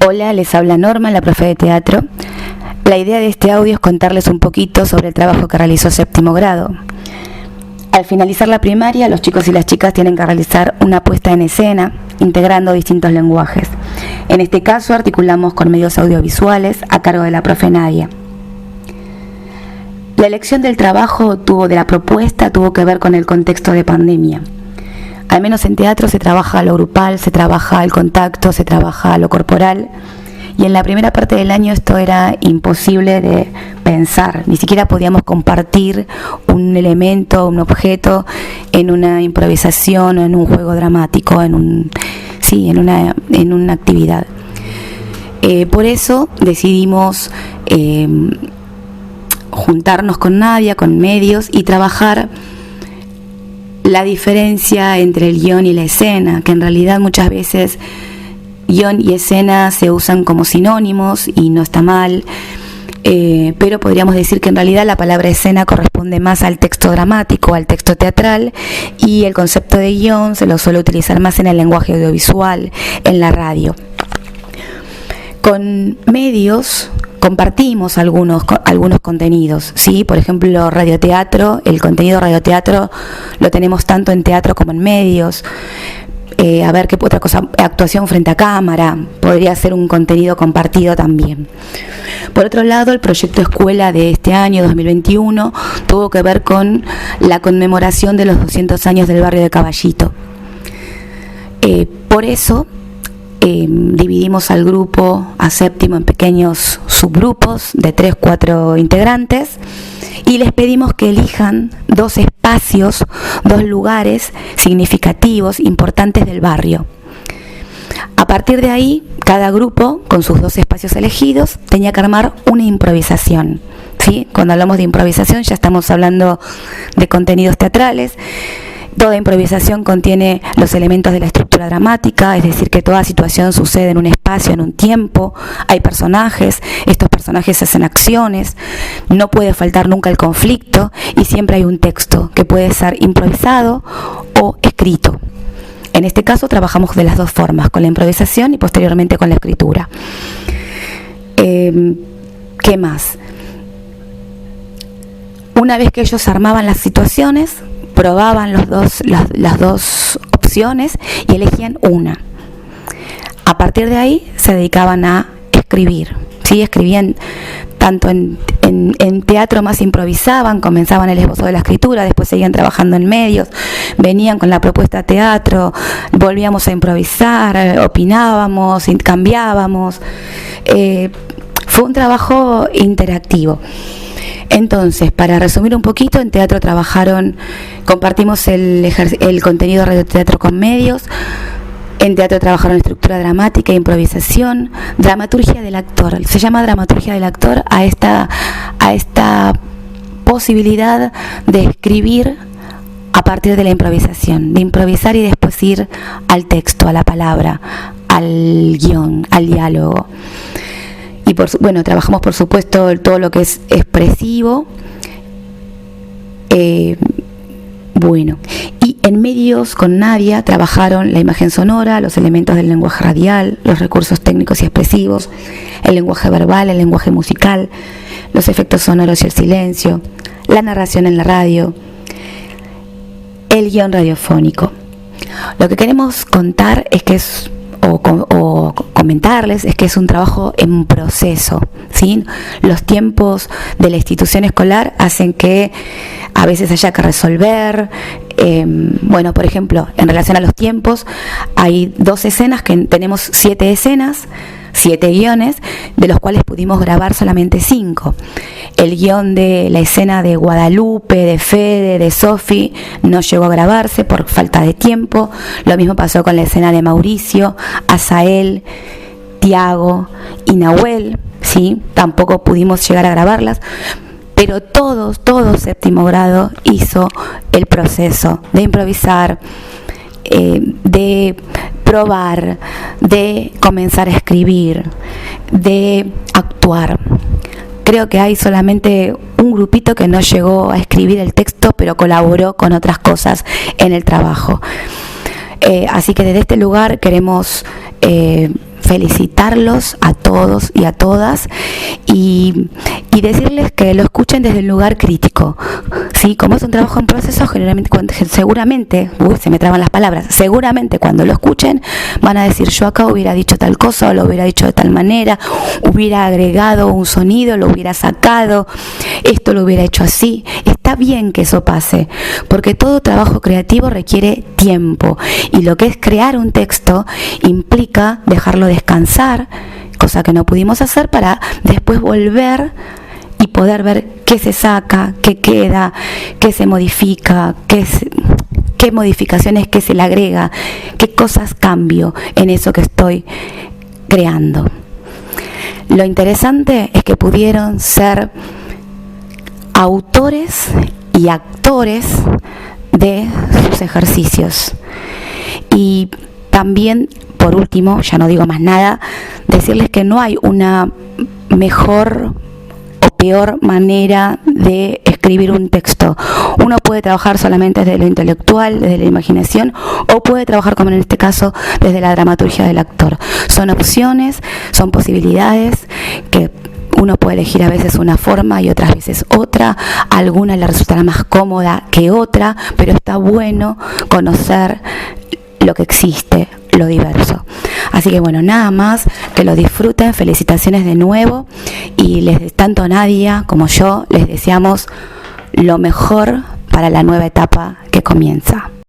Hola, les habla Norma, la profe de teatro. La idea de este audio es contarles un poquito sobre el trabajo que realizó séptimo grado. Al finalizar la primaria, los chicos y las chicas tienen que realizar una puesta en escena, integrando distintos lenguajes. En este caso, articulamos con medios audiovisuales a cargo de la profe Nadia. La elección del trabajo de la propuesta tuvo que ver con el contexto de pandemia. Al menos en teatro se trabaja lo grupal, se trabaja el contacto, se trabaja lo corporal. Y en la primera parte del año esto era imposible de pensar. Ni siquiera podíamos compartir un elemento, un objeto en una improvisación o en un juego dramático, en una actividad. Por eso decidimos juntarnos con Nadia, con medios, y trabajar la diferencia entre el guión y la escena, que en realidad muchas veces guión y escena se usan como sinónimos y no está mal, pero podríamos decir que en realidad la palabra escena corresponde más al texto dramático, al texto teatral, y el concepto de guión se lo suele utilizar más en el lenguaje audiovisual, en la radio. Con medios compartimos algunos contenidos, ¿sí? Por ejemplo, radioteatro, el contenido radioteatro lo tenemos tanto en teatro como en medios. A ver qué otra cosa, actuación frente a cámara, podría ser un contenido compartido también. Por otro lado, el proyecto escuela de este año, 2021, tuvo que ver con la conmemoración de los 200 años del barrio de Caballito. Por eso, dividimos al grupo, a séptimo, en pequeños subgrupos de 3-4 integrantes y les pedimos que elijan 2 espacios, 2 lugares significativos, importantes del barrio. A partir de ahí, cada grupo, con sus 2 espacios elegidos, tenía que armar una improvisación, ¿sí? Cuando hablamos de improvisación ya estamos hablando de contenidos teatrales. Toda improvisación contiene los elementos de la estructura dramática, es decir, que toda situación sucede en un espacio, en un tiempo, hay personajes, estos personajes hacen acciones, no puede faltar nunca el conflicto y siempre hay un texto que puede ser improvisado o escrito. En este caso trabajamos de las 2 formas, con la improvisación y posteriormente con la escritura. ¿Qué más? Una vez que ellos armaban las situaciones, probaban las dos opciones y elegían una. A partir de ahí se dedicaban a escribir, ¿sí? Escribían tanto en teatro, más improvisaban, comenzaban el esbozo de la escritura, después seguían trabajando en medios, venían con la propuesta teatro, volvíamos a improvisar, opinábamos, cambiábamos. Fue un trabajo interactivo. Entonces, para resumir un poquito, en teatro compartimos el contenido de radioteatro con medios. En teatro trabajaron estructura dramática, improvisación, dramaturgia del actor. Se llama dramaturgia del actor a esta posibilidad de escribir a partir de la improvisación, de improvisar y después ir al texto, a la palabra, al guión, al diálogo. Y trabajamos por supuesto todo lo que es expresivo. Y en medios con Nadia trabajaron la imagen sonora, los elementos del lenguaje radial, los recursos técnicos y expresivos, el lenguaje verbal, el lenguaje musical, los efectos sonoros y el silencio, la narración en la radio, el guión radiofónico. Lo que queremos contar es que o comentarles es que es un trabajo en proceso, ¿sí? Los tiempos de la institución escolar hacen que a veces haya que resolver. Por ejemplo, en relación a los tiempos, hay 2 escenas que tenemos 7 escenas, 7 guiones, de los cuales pudimos grabar solamente 5. El guión de la escena de Guadalupe, de Fede, de Sofi, no llegó a grabarse por falta de tiempo. Lo mismo pasó con la escena de Mauricio, Azael, Tiago y Nahuel, ¿sí? Tampoco pudimos llegar a grabarlas. Pero todo séptimo grado hizo el proceso de improvisar, de probar, de comenzar a escribir, de actuar. Creo que hay solamente un grupito que no llegó a escribir el texto, pero colaboró con otras cosas en el trabajo. Así que desde este lugar queremos felicitarlos a todos y a todas y decirles que lo escuchen desde el lugar crítico, ¿sí? Como es un trabajo en proceso, seguramente, se me traban las palabras, seguramente cuando lo escuchen van a decir, yo acá hubiera dicho tal cosa, o lo hubiera dicho de tal manera, hubiera agregado un sonido, lo hubiera sacado, esto lo hubiera hecho así. Está bien que eso pase, porque todo trabajo creativo requiere tiempo, y lo que es crear un texto implica dejarlo descansar, cosa que no pudimos hacer, para después volver y poder ver qué se saca, qué queda, qué se modifica, qué modificaciones, qué se le agrega, qué cosas cambio en eso que estoy creando. Lo interesante es que pudieron ser autores y actores de sus ejercicios. Y también, por último, ya no digo más nada, decirles que no hay una mejor o peor manera de escribir un texto. Uno puede trabajar solamente desde lo intelectual, desde la imaginación, o puede trabajar, como en este caso, desde la dramaturgia del actor. Son opciones, son posibilidades que uno puede elegir a veces una forma y otras veces otra. A alguna le resultará más cómoda que otra, pero está bueno conocer lo que existe, lo diverso. Así que bueno, nada más, que lo disfruten, felicitaciones de nuevo, y tanto Nadia como yo les deseamos lo mejor para la nueva etapa que comienza.